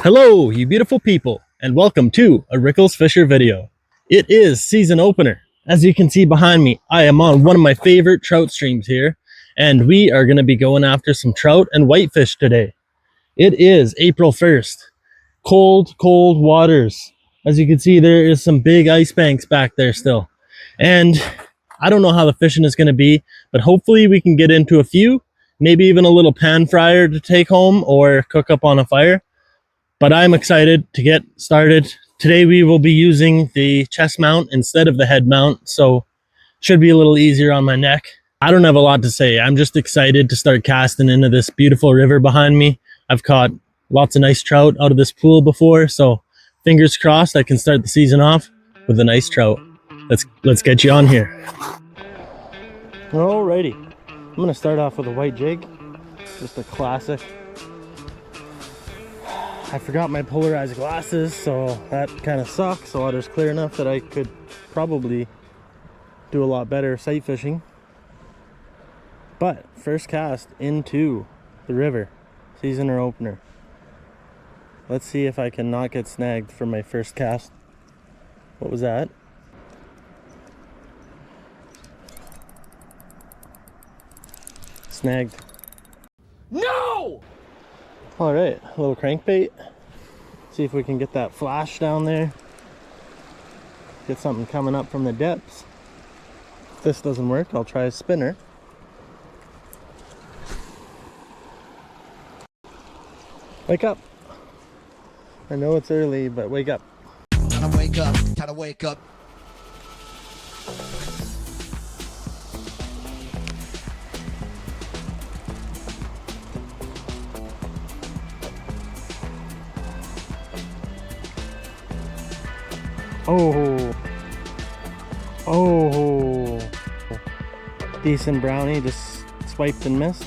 Hello, you beautiful people, and welcome to a Rickles Fisher video. It is season opener. As you can see behind me, I am on one of my favorite trout streams here, and we are going to be going after some trout and whitefish today. It is April 1st. Cold, cold waters. As you can see, there is some big ice banks back there still. And I don't know how the fishing is going to be, but hopefully we can get into a few, maybe even a little pan fryer to take home or cook up on a fire. But I'm excited to get started. Today we will be using the chest mount instead of the head mount, so should be a little easier on my neck. I don't have a lot to say. I'm just excited to start casting into this beautiful river behind me. I've caught lots of nice trout out of this pool before, so fingers crossed I can start the season off with a nice trout. Let's get you on here. Alrighty, I'm gonna start off with a white jig, just a classic. I forgot my polarized glasses, so that kind of sucks. The water's clear enough that I could probably do a lot better sight fishing. But first cast into the river, seasoner opener. Let's see if I can not get snagged for my first cast. What was that? Snagged. No! All right, a little crankbait. See if we can get that flash down there. Get something coming up from the depths. If this doesn't work, I'll try a spinner. Wake up. I know it's early, but wake up. Gotta wake up, gotta wake up. Oh, decent brownie, just swiped and missed.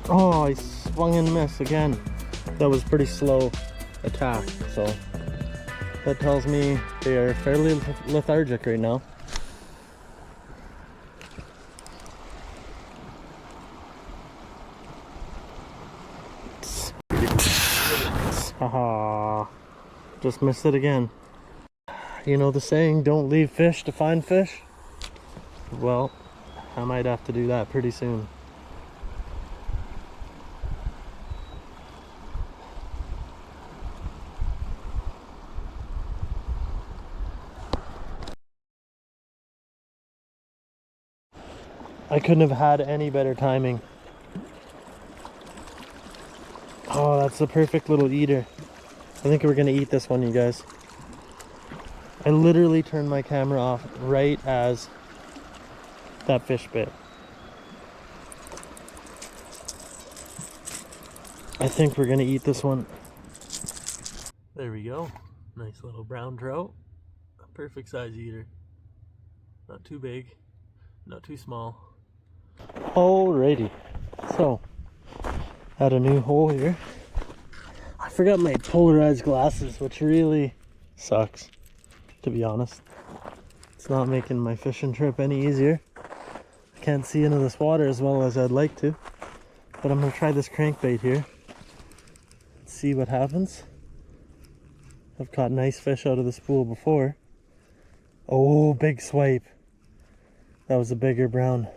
Oh, I swung and missed again. That was pretty slow attack, so that tells me they are fairly lethargic right now. Haha, just missed it again. You know the saying, don't leave fish to find fish? Well, I might have to do that pretty soon. I couldn't have had any better timing. Oh, that's the perfect little eater. I think we're gonna eat this one, you guys. I literally turned my camera off right as that fish bit. I think we're gonna eat this one. There we go. Nice little brown trout. A perfect size eater. Not too big, not too small. Alrighty, so at a new hole here. I forgot my polarized glasses, which really sucks, to be honest. It's not making my fishing trip any easier. I can't see into this water as well as I'd like to, but I'm gonna try this crankbait here. See what happens. I've caught nice fish out of this pool before. Oh, big swipe. That was a bigger brown.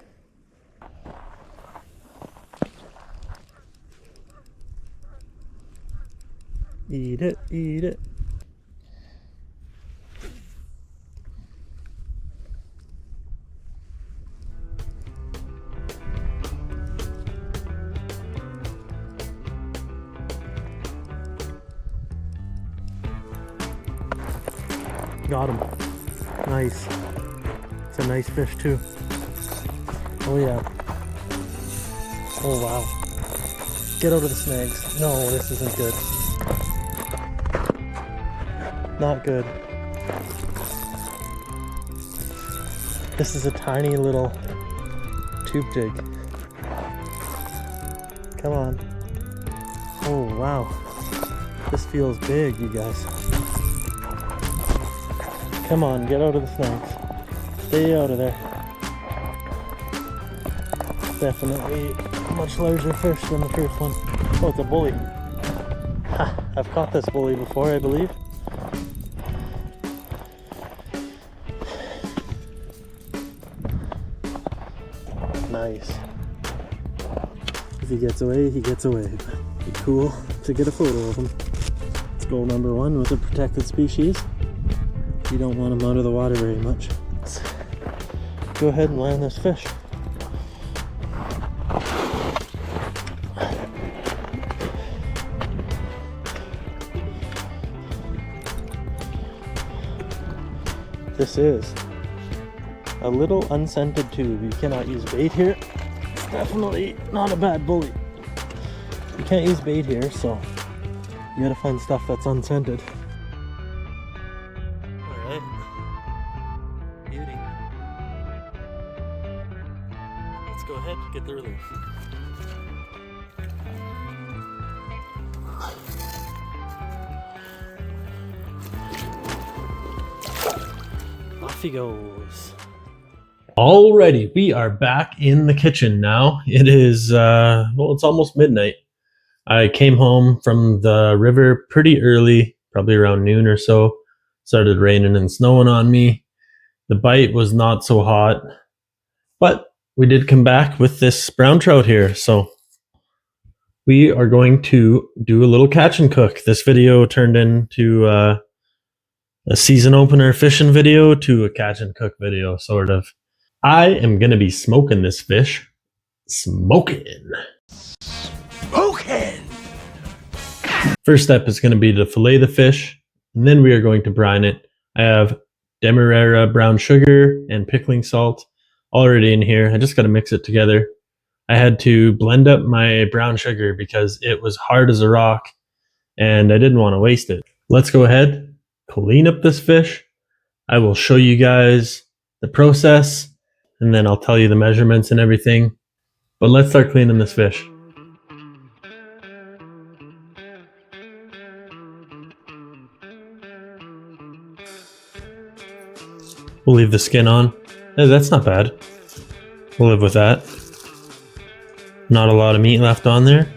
Eat it, eat it. Got him. Nice. It's a nice fish too. Oh yeah. Oh wow. Get out of the snags. No, this isn't good. Not good. This is a tiny little tube jig. Come on. Oh wow. This feels big, you guys. Come on, get out of the snags. Stay out of there. Definitely much larger fish than the first one. Oh, it's a bully. Ha, I've caught this bully before, I believe. Nice. If he gets away, he gets away. But it'd be cool to get a photo of him. It's goal number one with a protected species. You don't want him out of the water very much. Let's go ahead and land this fish. This is a little unscented tube. You cannot use bait here. It's definitely not a bad bully. You can't use bait here, so you gotta find stuff that's unscented. Alright. Beauty. Let's go ahead and get the release. Off he goes. Alrighty, we are back in the kitchen now. It is, well, it's almost midnight. I came home from the river pretty early, probably around noon or so. Started raining and snowing on me. The bite was not so hot, but we did come back with this brown trout here. So we are going to do a little catch and cook. This video turned into a season opener fishing video to a catch and cook video, sort of. I am going to be smoking this fish. Smoking. First step is going to be to fillet the fish, and then we are going to brine it. I have demerara brown sugar and pickling salt already in here. I just got to mix it together. I had to blend up my brown sugar because it was hard as a rock, and I didn't want to waste it. Let's go ahead, clean up this fish. I will show you guys the process, and then I'll tell you the measurements and everything. But let's start cleaning this fish. We'll leave the skin on. Hey, that's not bad. We'll live with that. Not a lot of meat left on there.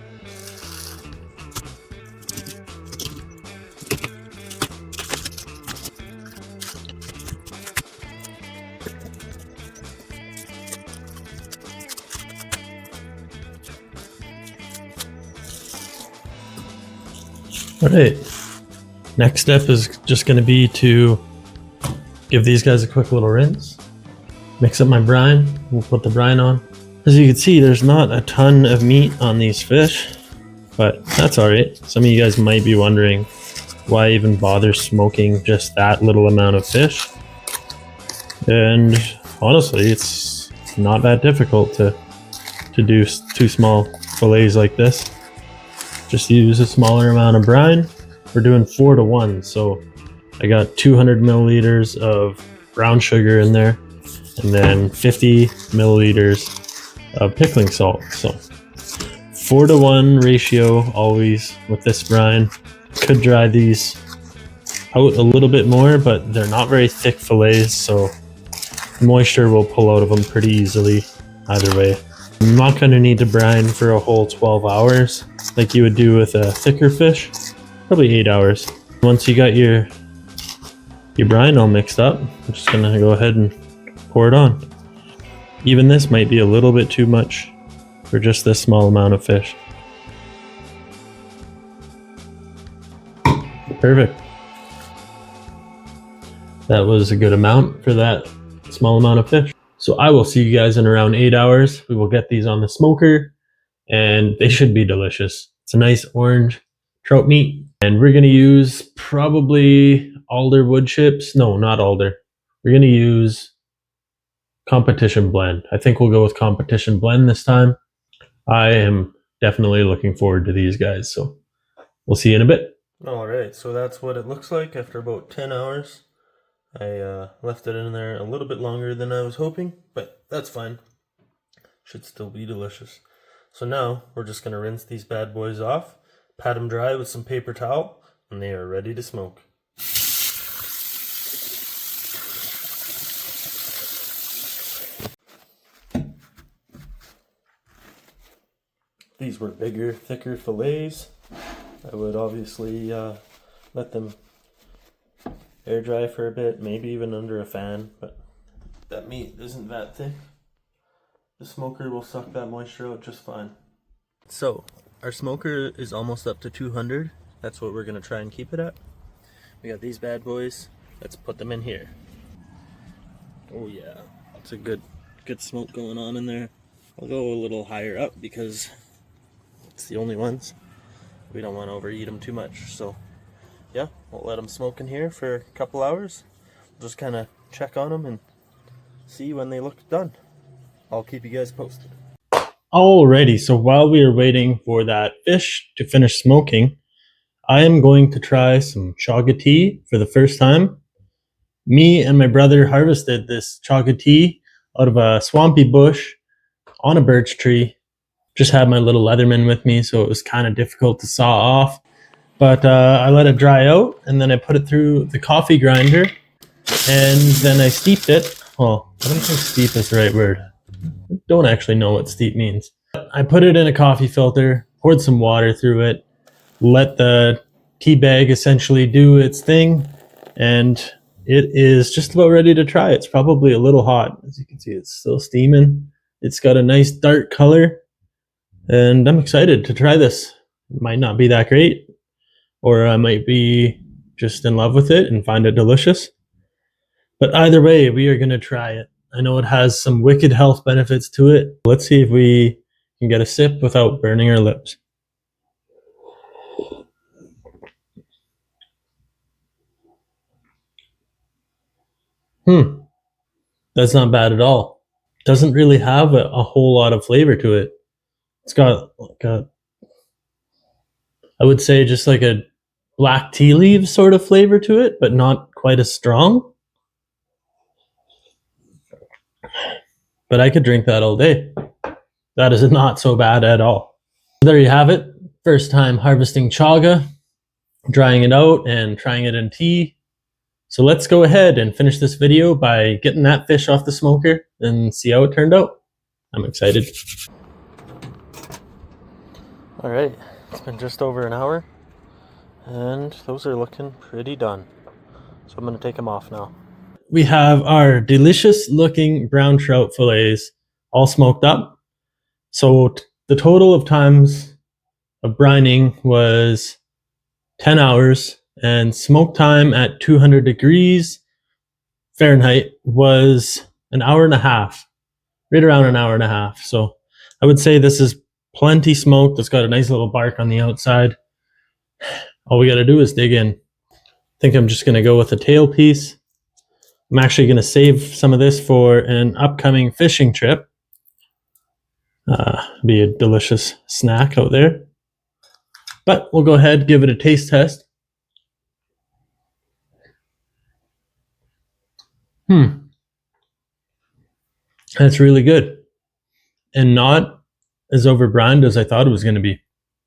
Alright. Next step is just going to be to give these guys a quick little rinse. Mix up my brine. We'll put the brine on. As you can see, there's not a ton of meat on these fish, but that's alright. Some of you guys might be wondering why even bother smoking just that little amount of fish. And honestly, it's not that difficult to do two small fillets like this. Just use a smaller amount of brine. We're doing 4 to 1, so I got 200 milliliters of brown sugar in there, and then 50 milliliters of pickling salt. So 4 to 1 ratio always with this brine. Could dry these out a little bit more, but they're not very thick fillets, so moisture will pull out of them pretty easily either way. I'm not going to need to brine for a whole 12 hours like you would do with a thicker fish. Probably 8 hours. Once you got your brine all mixed up, I'm just going to go ahead and pour it on. Even this might be a little bit too much for just this small amount of fish. Perfect. That was a good amount for that small amount of fish. So I will see you guys in around 8 hours. We will get these on the smoker, and they should be delicious. It's a nice orange trout meat, and we're going to use probably alder wood chips. No, not alder. We're going to use competition blend. I think we'll go with competition blend this time. I am definitely looking forward to these guys, so we'll see you in a bit. All right, so that's what it looks like after about 10 hours. I left it in there a little bit longer than I was hoping, but that's fine. Should still be delicious. So now we're just going to rinse these bad boys off, pat them dry with some paper towel, and they are ready to smoke. these were bigger, thicker fillets, I would obviously let them air dry for a bit, maybe even under a fan, but that meat isn't that thick. The smoker will suck that moisture out just fine. So, our smoker is almost up to 200. That's what we're going to try and keep it at. We got these bad boys. Let's put them in here. Oh yeah, it's a good smoke going on in there. I'll go a little higher up because it's the only ones. We don't want to overeat them too much. So yeah, we'll let them smoke in here for a couple hours. We'll just kind of check on them and see when they look done. I'll keep you guys posted. Alrighty, so while we are waiting for that fish to finish smoking, I am going to try some chaga tea for the first time. Me and my brother harvested this chaga tea out of a swampy bush on a birch tree. Just had my little Leatherman with me, so it was kind of difficult to saw off. But I let it dry out, and then I put it through the coffee grinder, and then I steeped it. Well, I don't think steep is the right word. I don't actually know what steep means. I put it in a coffee filter, poured some water through it, let the tea bag essentially do its thing, and it is just about ready to try. It's probably a little hot. As you can see, it's still steaming. It's got a nice dark color, and I'm excited to try this. It might not be that great, or I might be just in love with it and find it delicious. But either way, we are going to try it. I know it has some wicked health benefits to it. Let's see if we can get a sip without burning our lips. That's not bad at all. Doesn't really have a whole lot of flavor to it. It's got like I would say just like a black tea leaf sort of flavor to it, but not quite as strong. But I could drink that all day. That is not so bad at all. There you have it. First time harvesting chaga, drying it out and trying it in tea. So let's go ahead and finish this video by getting that fish off the smoker and see how it turned out. I'm excited. All right, it's been just over an hour and those are looking pretty done. So I'm gonna take them off now. We have our delicious looking brown trout fillets all smoked up. So the total of times of brining was 10 hours. And smoke time at 200 degrees Fahrenheit was an hour and a half, right around an hour and a half. So I would say this is plenty smoked. It's got a nice little bark on the outside. All we got to do is dig in. I think I'm just going to go with a tail piece. I'm actually going to save some of this for an upcoming fishing trip. Be a delicious snack out there. But we'll go ahead, give it a taste test. That's really good. And not as overbrined as I thought it was going to be.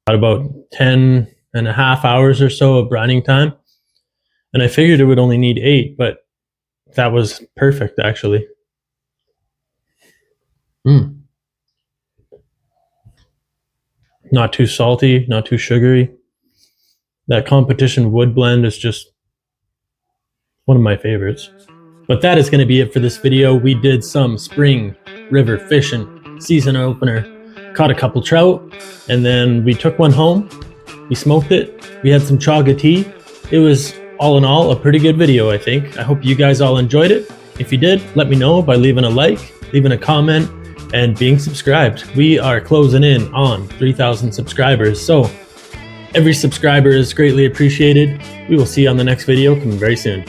Got about 10 and a half hours or so of brining time. And I figured it would only need 8, but that was perfect actually. Not too salty, not too sugary. That competition wood blend is just one of my favorites. But that is going to be it for this video. We did some spring river fishing, season opener, caught a couple trout, and then we took one home. We smoked it. We had some chaga tea. It was all in all a pretty good video, I think. I hope you guys all enjoyed it. If you did, let me know by leaving a like, leaving a comment, and being subscribed. We are closing in on 3,000 subscribers, so every subscriber is greatly appreciated. We will see you on the next video coming very soon.